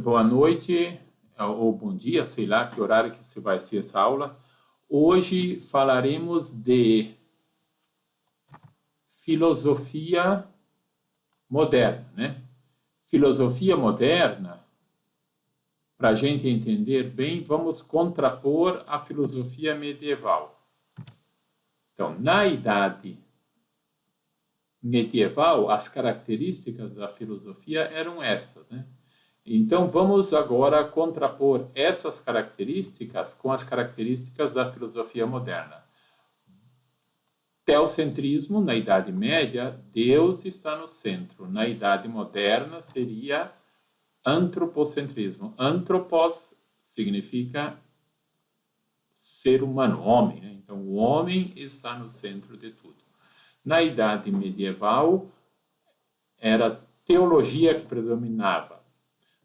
Boa noite, ou bom dia, sei lá que horário que você vai assistir essa aula. Hoje falaremos de filosofia moderna, né? Filosofia moderna, para a gente entender bem, vamos contrapor a filosofia medieval. Então, na Idade medieval, as características da filosofia eram estas, né? Então, vamos agora contrapor essas características com as características da filosofia moderna. Teocentrismo, na Idade Média, Deus está no centro. Na Idade Moderna, seria antropocentrismo. Anthropos significa ser humano, homem, né? Então, o homem está no centro de tudo. Na Idade Medieval, era teologia que predominava.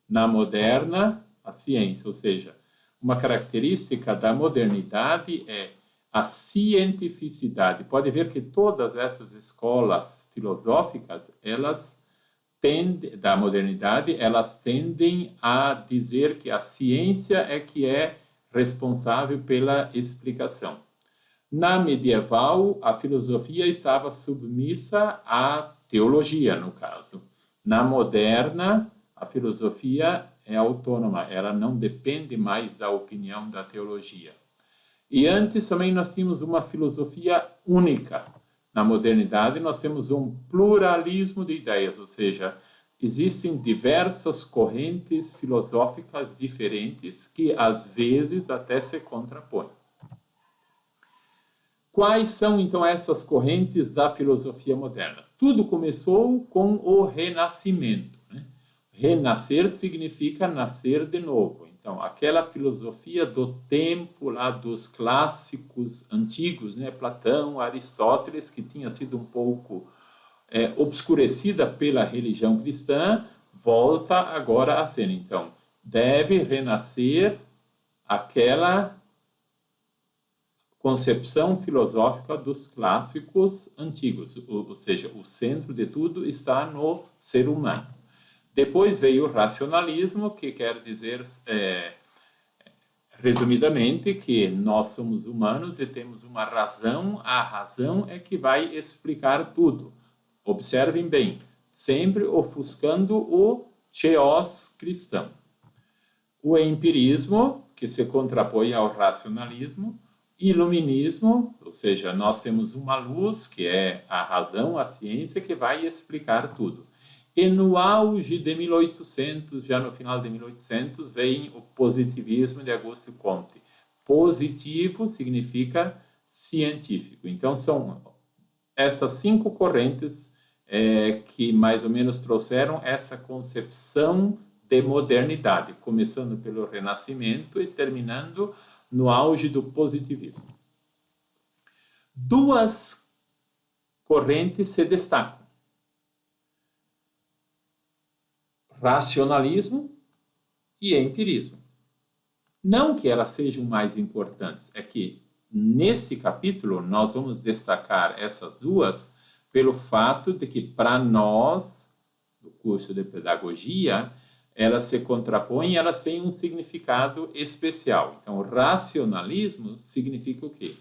Na moderna, a ciência, ou seja, uma característica da modernidade é a cientificidade. Pode ver que todas essas escolas filosóficas, da modernidade, elas tendem a dizer que a ciência é que é responsável pela explicação. Na medieval, a filosofia estava submissa à teologia, no caso. Na moderna, a filosofia é autônoma, ela não depende mais da opinião da teologia. E antes também nós tínhamos uma filosofia única. Na modernidade nós temos um pluralismo de ideias, ou seja, existem diversas correntes filosóficas diferentes que às vezes até se contrapõem. Quais são então essas correntes da filosofia moderna? Tudo começou com o Renascimento. Renascer significa nascer de novo. Então, aquela filosofia do tempo lá dos clássicos antigos, né? Platão, Aristóteles, que tinha sido um pouco obscurecida pela religião cristã, volta agora a ser. Então, deve renascer aquela concepção filosófica dos clássicos antigos, ou seja, o centro de tudo está no ser humano. Depois veio o racionalismo, que quer dizer, resumidamente, que nós somos humanos e temos uma razão, a razão é que vai explicar tudo. Observem bem, sempre ofuscando o theos cristão. O empirismo, que se contrapõe ao racionalismo, iluminismo, ou seja, nós temos uma luz, que é a razão, a ciência, que vai explicar tudo. E no auge de 1800, já no final de 1800, vem o positivismo de Auguste Comte. Positivo significa científico. Então, são essas 5 correntes que mais ou menos trouxeram essa concepção de modernidade, começando pelo Renascimento e terminando no auge do positivismo. 2 correntes se destacam. Racionalismo e empirismo. Não que elas sejam mais importantes, é que nesse capítulo nós vamos destacar essas duas pelo fato de que para nós, no curso de pedagogia, elas se contrapõem, elas têm um significado especial. Então, o racionalismo significa o quê?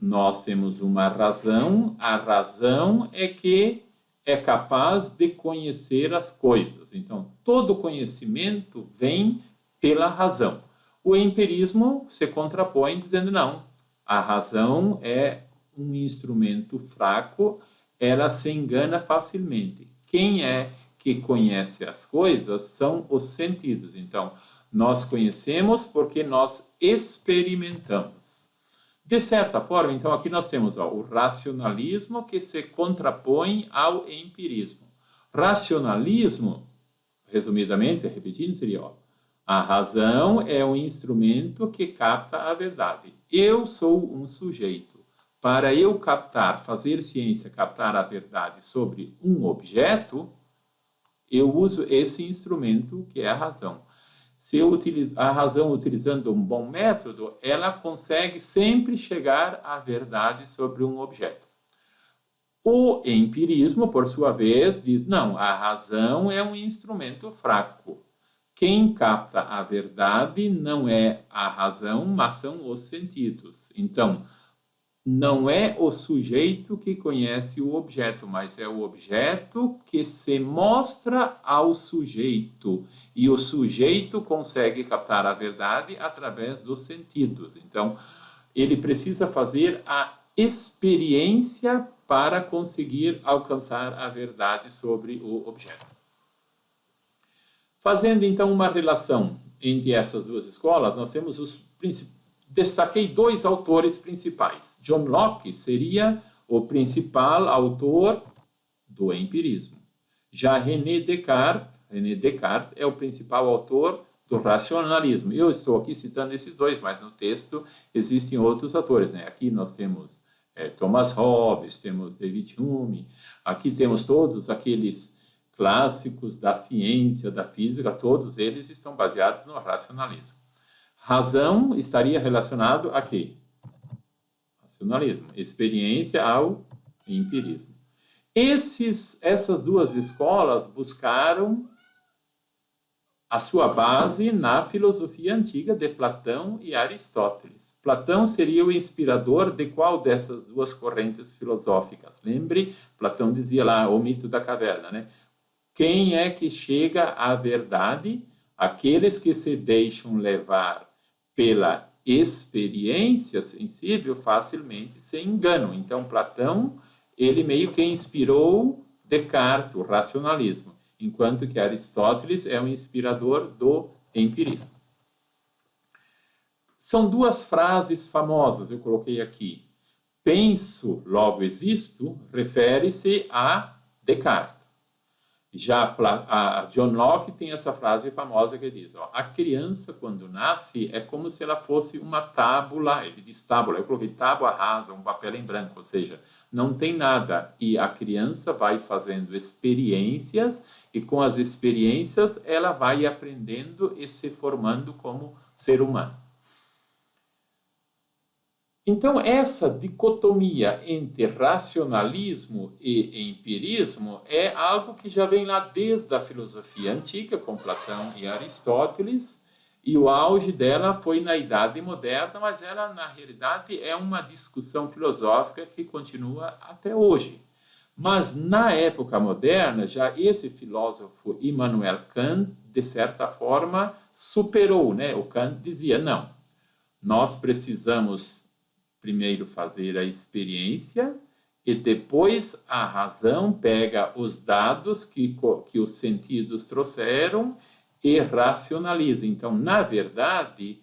Nós temos uma razão, a razão é que é capaz de conhecer as coisas. Então, todo conhecimento vem pela razão. O empirismo se contrapõe dizendo, não, a razão é um instrumento fraco, ela se engana facilmente. Quem é que conhece as coisas são os sentidos. Então, nós conhecemos porque nós experimentamos. De certa forma, então, aqui nós temos o racionalismo que se contrapõe ao empirismo. Racionalismo, resumidamente, repetindo, seria, a razão é um instrumento que capta a verdade. Eu sou um sujeito. Para eu captar, fazer ciência, captar a verdade sobre um objeto, eu uso esse instrumento que é a razão. Se eu utilizo a razão utilizando um bom método, ela consegue sempre chegar à verdade sobre um objeto. O empirismo, por sua vez, diz, não, a razão é um instrumento fraco. quem capta a verdade não é a razão, mas são os sentidos. Então, não é o sujeito que conhece o objeto, mas é o objeto que se mostra ao sujeito. E o sujeito consegue captar a verdade através dos sentidos. Então, ele precisa fazer a experiência para conseguir alcançar a verdade sobre o objeto. Fazendo, então, uma relação entre essas duas escolas, nós temos os principais. Destaquei dois autores principais. John Locke seria o principal autor do empirismo. Já René Descartes é o principal autor do racionalismo. Eu estou aqui citando esses dois, mas no texto existem outros autores, né? Aqui nós temos Thomas Hobbes, temos David Hume, aqui temos todos aqueles clássicos da ciência, da física, todos eles estão baseados no racionalismo. Razão estaria relacionado a quê? Racionalismo. Experiência ao empirismo. Essas duas escolas buscaram a sua base na filosofia antiga de Platão e Aristóteles. Platão seria o inspirador de qual dessas duas correntes filosóficas? Lembre, Platão dizia lá, o mito da caverna, né? Quem é que chega à verdade? Aqueles que se deixam levar pela experiência sensível facilmente se enganam. Então, Platão, ele meio que inspirou Descartes, o racionalismo, enquanto que Aristóteles é o inspirador do empirismo. São duas frases famosas, eu coloquei aqui. Penso, logo existo, refere-se a Descartes. Já a John Locke tem essa frase famosa que diz, ó, a criança quando nasce é como se ela fosse uma tábula, ele diz tábula, eu coloquei tábua rasa, um papel em branco, ou seja, não tem nada, e a criança vai fazendo experiências, e com as experiências ela vai aprendendo e se formando como ser humano. Então, essa dicotomia entre racionalismo e empirismo é algo que já vem lá desde a filosofia antiga, com Platão e Aristóteles, e o auge dela foi na Idade Moderna, mas ela, na realidade, é uma discussão filosófica que continua até hoje. Mas, na época moderna, já esse filósofo Immanuel Kant, de certa forma, superou, né? O Kant dizia, não, nós precisamos primeiro fazer a experiência e depois a razão pega os dados que os sentidos trouxeram e racionaliza. Então, na verdade,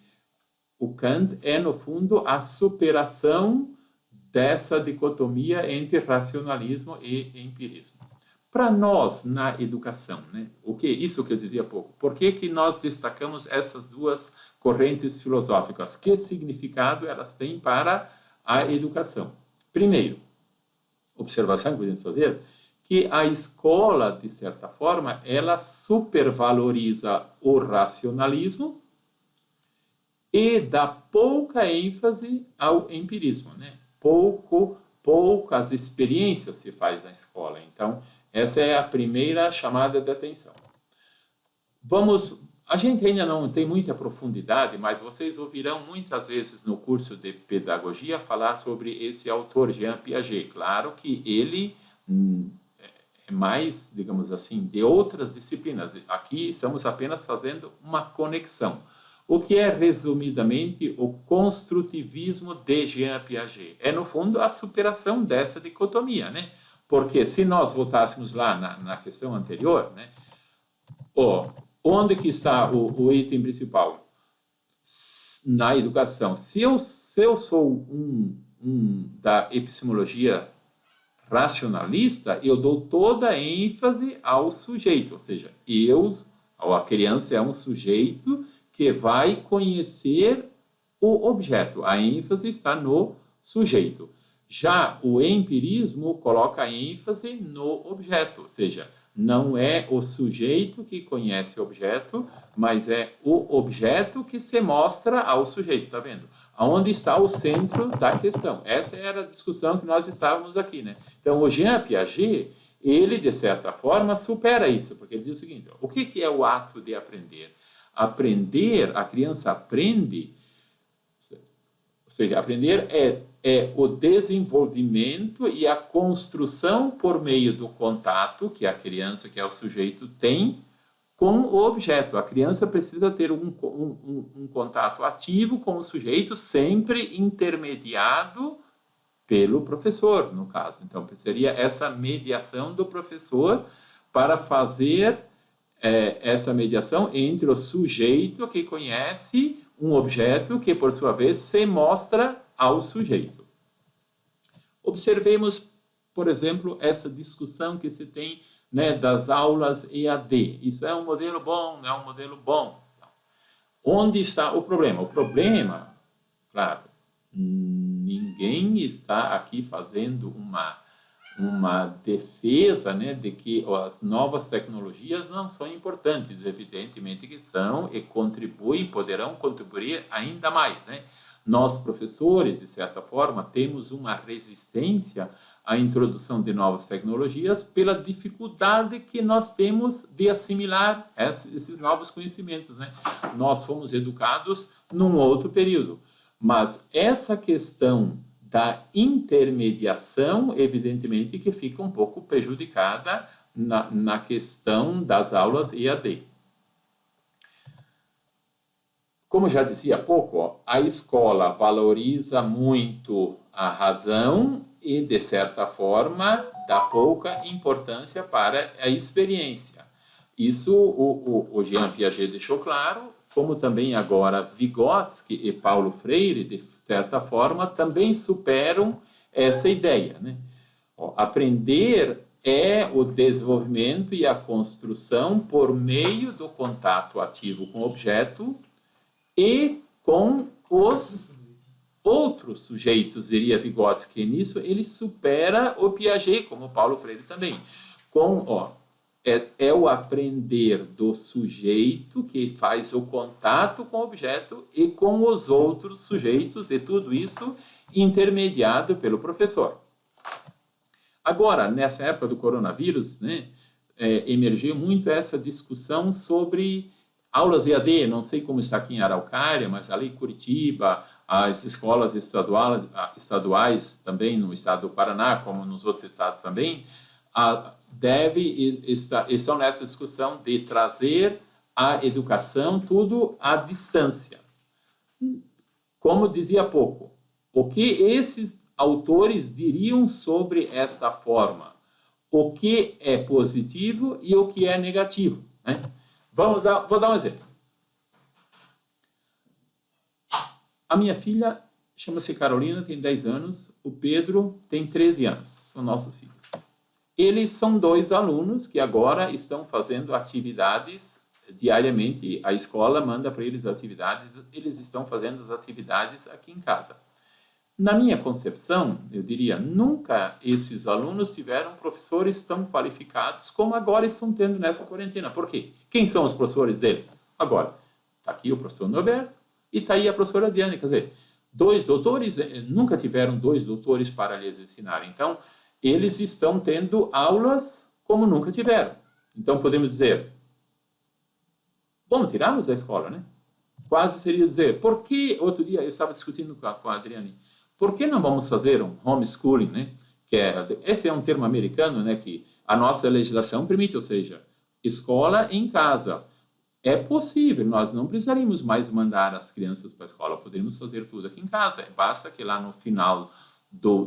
o Kant é, no fundo, a superação dessa dicotomia entre racionalismo e empirismo. Para nós, na educação, né? Isso que eu dizia há pouco, por que nós destacamos essas duas correntes filosóficas? Que significado elas têm para a educação? Primeiro, observação que podemos fazer, que a escola, de certa forma, ela supervaloriza o racionalismo e dá pouca ênfase ao empirismo, né? Poucas experiências se faz na escola. Então, essa é a primeira chamada de atenção. A gente ainda não tem muita profundidade, mas vocês ouvirão muitas vezes no curso de pedagogia falar sobre esse autor, Jean Piaget. Claro que ele é mais, digamos assim, de outras disciplinas. Aqui estamos apenas fazendo uma conexão. O que é, resumidamente, o construtivismo de Jean Piaget? É, no fundo, a superação dessa dicotomia, né? Porque se nós voltássemos lá na questão anterior, né? Onde que está o item principal? Na educação. Se eu sou um da epistemologia racionalista, eu dou toda a ênfase ao sujeito, ou seja, a criança é um sujeito que vai conhecer o objeto. A ênfase está no sujeito. Já o empirismo coloca a ênfase no objeto, ou seja, não é o sujeito que conhece o objeto, mas é o objeto que se mostra ao sujeito, está vendo? Aonde está o centro da questão? Essa era a discussão que nós estávamos aqui, né? Então, o Jean Piaget, ele, de certa forma, supera isso, porque ele diz o seguinte, o que é o ato de aprender? Aprender, a criança aprende, ou seja, aprender é o desenvolvimento e a construção por meio do contato que a criança, que é o sujeito, tem com o objeto. A criança precisa ter um contato ativo com o sujeito, sempre intermediado pelo professor, no caso. Então, seria essa mediação do professor para fazer essa mediação entre o sujeito que conhece um objeto que, por sua vez, se mostra ao sujeito. Observemos, por exemplo, essa discussão que se tem, né, das aulas EAD. Isso é um modelo bom, não é um modelo bom? Onde está o problema? O problema, claro, ninguém está aqui fazendo uma defesa, né, de que as novas tecnologias não são importantes. Evidentemente que são e poderão contribuir ainda mais, né? Nós, professores, de certa forma, temos uma resistência à introdução de novas tecnologias pela dificuldade que nós temos de assimilar esses novos conhecimentos, né? Nós fomos educados num outro período, mas essa questão da intermediação, evidentemente, que fica um pouco prejudicada na questão das aulas EAD. Como já dizia há pouco, a escola valoriza muito a razão e, de certa forma, dá pouca importância para a experiência. Isso o Jean Piaget deixou claro, como também agora Vygotsky e Paulo Freire, de certa forma, também superam essa ideia, né? Aprender é o desenvolvimento e a construção por meio do contato ativo com o objeto e com os outros sujeitos, diria Vygotsky. Nisso ele supera o Piaget, como Paulo Freire também. É o aprender do sujeito que faz o contato com o objeto e com os outros sujeitos, e tudo isso intermediado pelo professor. Agora, nessa época do coronavírus, né, emergiu muito essa discussão sobre aulas EAD. Não sei como está aqui em Araucária, mas ali em Curitiba, as escolas estaduais também no estado do Paraná, como nos outros estados também, estão nessa discussão de trazer a educação tudo à distância. Como dizia há pouco, o que esses autores diriam sobre esta forma? O que é positivo e o que é negativo, né? Vou dar um exemplo. A minha filha chama-se Carolina, tem 10 anos, o Pedro tem 13 anos, são nossos filhos. Eles são 2 alunos que agora estão fazendo atividades diariamente. A escola manda para eles atividades, eles estão fazendo as atividades aqui em casa. Na minha concepção, eu diria, nunca esses alunos tiveram professores tão qualificados como agora estão tendo nessa quarentena. Por quê? Quem são os professores dele? Agora, está aqui o professor Norberto e está aí a professora Diane. Quer dizer, 2 doutores, nunca tiveram 2 doutores para lhes ensinar. Então, eles estão tendo aulas como nunca tiveram. Então, podemos dizer, vamos tirá-los da escola, né? Quase seria dizer, por que, outro dia eu estava discutindo com a Adriane, por que não vamos fazer um homeschooling, né? Esse é um termo americano, né? Que a nossa legislação permite, ou seja, escola em casa. É possível, nós não precisaríamos mais mandar as crianças para a escola, podemos fazer tudo aqui em casa. Basta que lá no final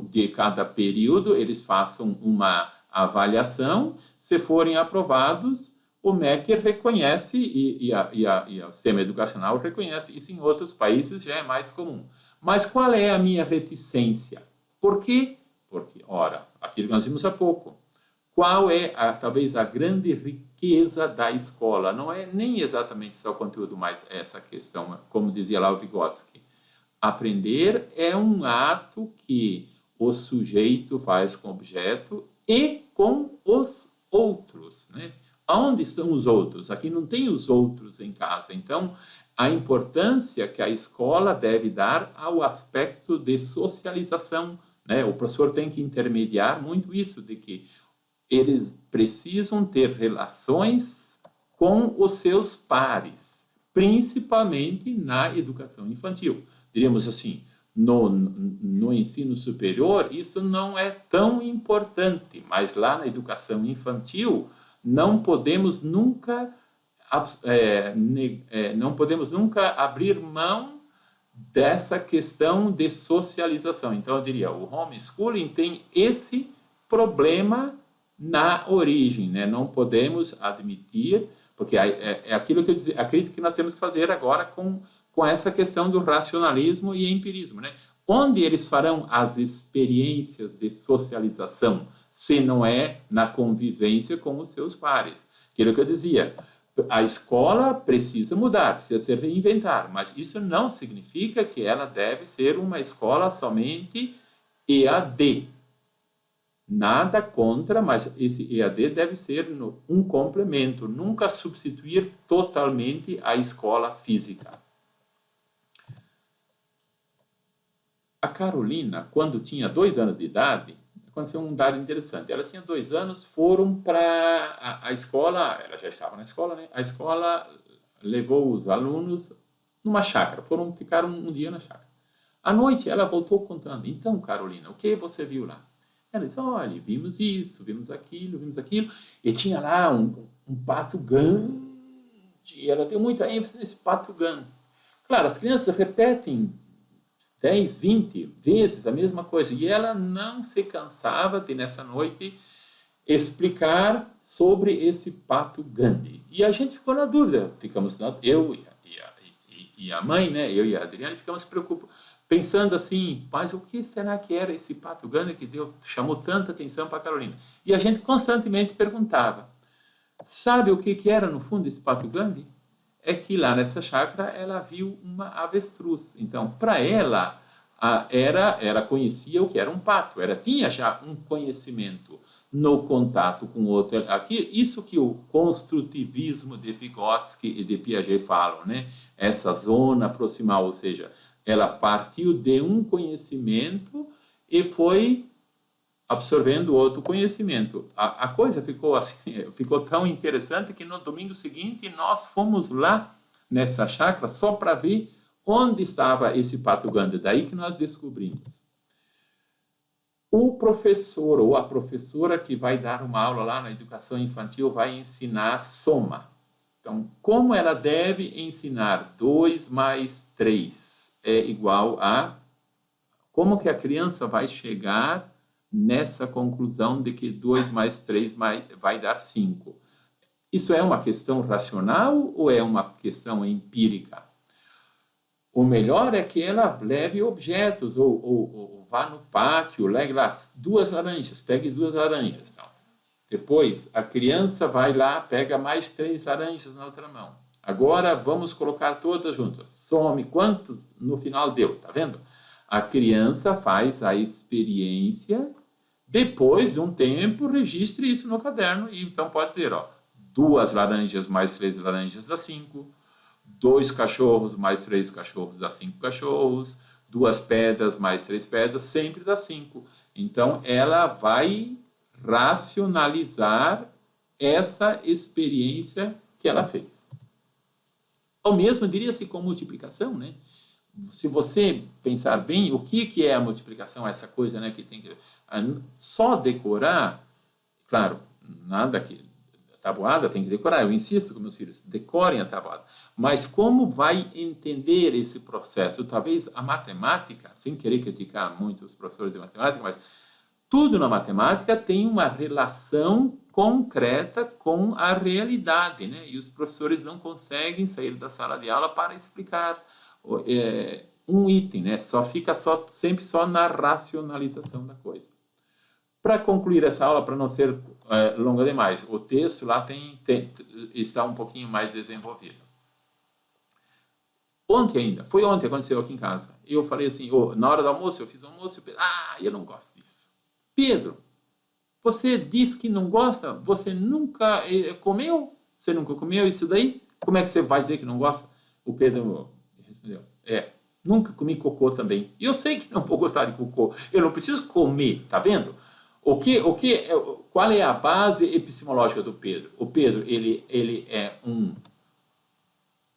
de cada período eles façam uma avaliação. Se forem aprovados, o MEC reconhece e a sistema educacional reconhece. Isso em outros países já é mais comum. Mas qual é a minha reticência? Por quê? Porque, ora, aquilo que nós vimos há pouco, qual é talvez a grande riqueza da escola? Não é nem exatamente só o conteúdo, mas essa questão, como dizia lá o Vygotsky, aprender é um ato que o sujeito faz com o objeto e com os outros, né? Onde estão os outros? Aqui não tem os outros em casa. Então, a importância que a escola deve dar ao aspecto de socialização, né? O professor tem que intermediar muito isso, de que eles precisam ter relações com os seus pares. principalmente na educação infantil. Diríamos assim, no ensino superior, isso não é tão importante, mas lá na educação infantil, não podemos nunca abrir mão dessa questão de socialização. Então, eu diria, o homeschooling tem esse problema na origem, né? Não podemos admitir, porque é aquilo que eu acredito que nós temos que fazer agora com essa questão do racionalismo e empirismo, né? Onde eles farão as experiências de socialização, se não é na convivência com os seus pares? Aquilo que eu dizia, a escola precisa mudar, precisa se reinventar, mas isso não significa que ela deve ser uma escola somente EAD. Nada contra, mas esse EAD deve ser um complemento, nunca substituir totalmente a escola física. A Carolina, quando tinha 2 anos de idade, aconteceu um dado interessante. Ela tinha 2 anos, foram para a escola, ela já estava na escola, né? A escola levou os alunos numa chácara, ficaram um dia na chácara. À noite, ela voltou contando, então, Carolina, o que você viu lá? Ela disse, olha, vimos isso, vimos aquilo, e tinha lá um pato grande, e ela deu muita ênfase nesse pato grande. Claro, as crianças repetem 10, 20 vezes a mesma coisa. E ela não se cansava de, nessa noite, explicar sobre esse pato Gandhi. E a gente ficou na dúvida. Eu e a mãe, né? Eu e a Adriana, ficamos pensando assim, mas o que será que era esse pato Gandhi que chamou tanta atenção para a Carolina? E a gente constantemente perguntava, sabe o que era no fundo esse pato Gandhi? É que lá nessa chácara ela viu uma avestruz. Então, para ela, ela conhecia o que era um pato. Ela tinha já um conhecimento no contato com o outro. Isso que o construtivismo de Vygotsky e de Piaget falam, né? Essa zona proximal, ou seja, ela partiu de um conhecimento e foi absorvendo outro conhecimento. A coisa ficou assim, ficou tão interessante que no domingo seguinte nós fomos lá nessa chácara só para ver onde estava esse pato Gandhi. Daí que nós descobrimos. O professor ou a professora que vai dar uma aula lá na educação infantil vai ensinar soma. Então, como ela deve ensinar 2 mais 3 é igual a... Como que a criança vai chegar nessa conclusão de que 2 mais 3 vai dar 5. Isso é uma questão racional ou é uma questão empírica? O melhor é que ela leve objetos, ou vá no pátio, leve lá 2 laranjas, pegue 2 laranjas. Então. Depois, a criança vai lá, pega mais 3 laranjas na outra mão. Agora, vamos colocar todas juntas. Some quantos no final deu, tá vendo? A criança faz a experiência, depois de um tempo, registre isso no caderno, e então pode dizer, 2 laranjas mais 3 laranjas dá 5, 2 cachorros mais 3 cachorros dá 5 cachorros, 2 pedras mais 3 pedras sempre dá 5. Então, ela vai racionalizar essa experiência que ela fez. Ou mesmo, diria-se, com multiplicação, né? Se você pensar bem, o que é a multiplicação? Essa coisa, né, que tem que... Só decorar, claro, nada que... Tabuada tem que decorar, eu insisto com meus filhos, decorem a tabuada. Mas como vai entender esse processo? Talvez a matemática, sem querer criticar muito os professores de matemática, mas tudo na matemática tem uma relação concreta com a realidade, né? E os professores não conseguem sair da sala de aula para explicar um item, né? Fica sempre só na racionalização da coisa. Para concluir essa aula, para não ser longa demais, o texto lá está um pouquinho mais desenvolvido. Foi ontem, aconteceu aqui em casa. Eu falei assim, na hora do almoço, eu fiz o almoço, eu não gosto disso. Pedro, você diz que não gosta, você nunca comeu? Você nunca comeu isso daí? Como é que você vai dizer que não gosta? O Pedro respondeu, nunca comi cocô também. E eu sei que não vou gostar de cocô. Eu não preciso comer, tá vendo? Qual é a base epistemológica do Pedro? O Pedro, ele é um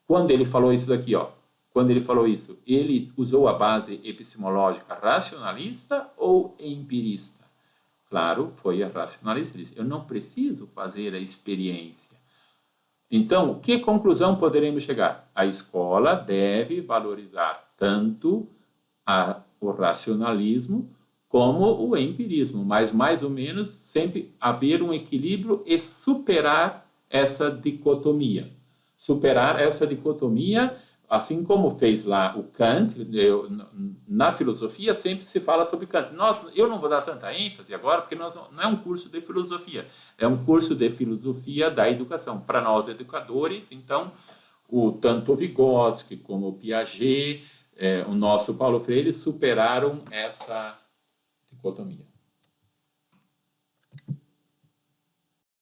quando ele falou isso daqui, ó, quando ele falou isso, ele usou a base epistemológica racionalista ou empirista? Claro, foi a racionalista. Ele disse, eu não preciso fazer a experiência. Então, que conclusão poderemos chegar? A escola deve valorizar tanto o racionalismo como o empirismo, mas mais ou menos sempre haver um equilíbrio e superar essa dicotomia. Superar essa dicotomia, assim como fez lá o Kant, na filosofia sempre se fala sobre Kant. Eu não vou dar tanta ênfase agora, porque não é um curso de filosofia, é um curso de filosofia da educação. Para nós educadores, então, tanto o Vygotsky como o Piaget, o nosso Paulo Freire superaram essa dicotomia.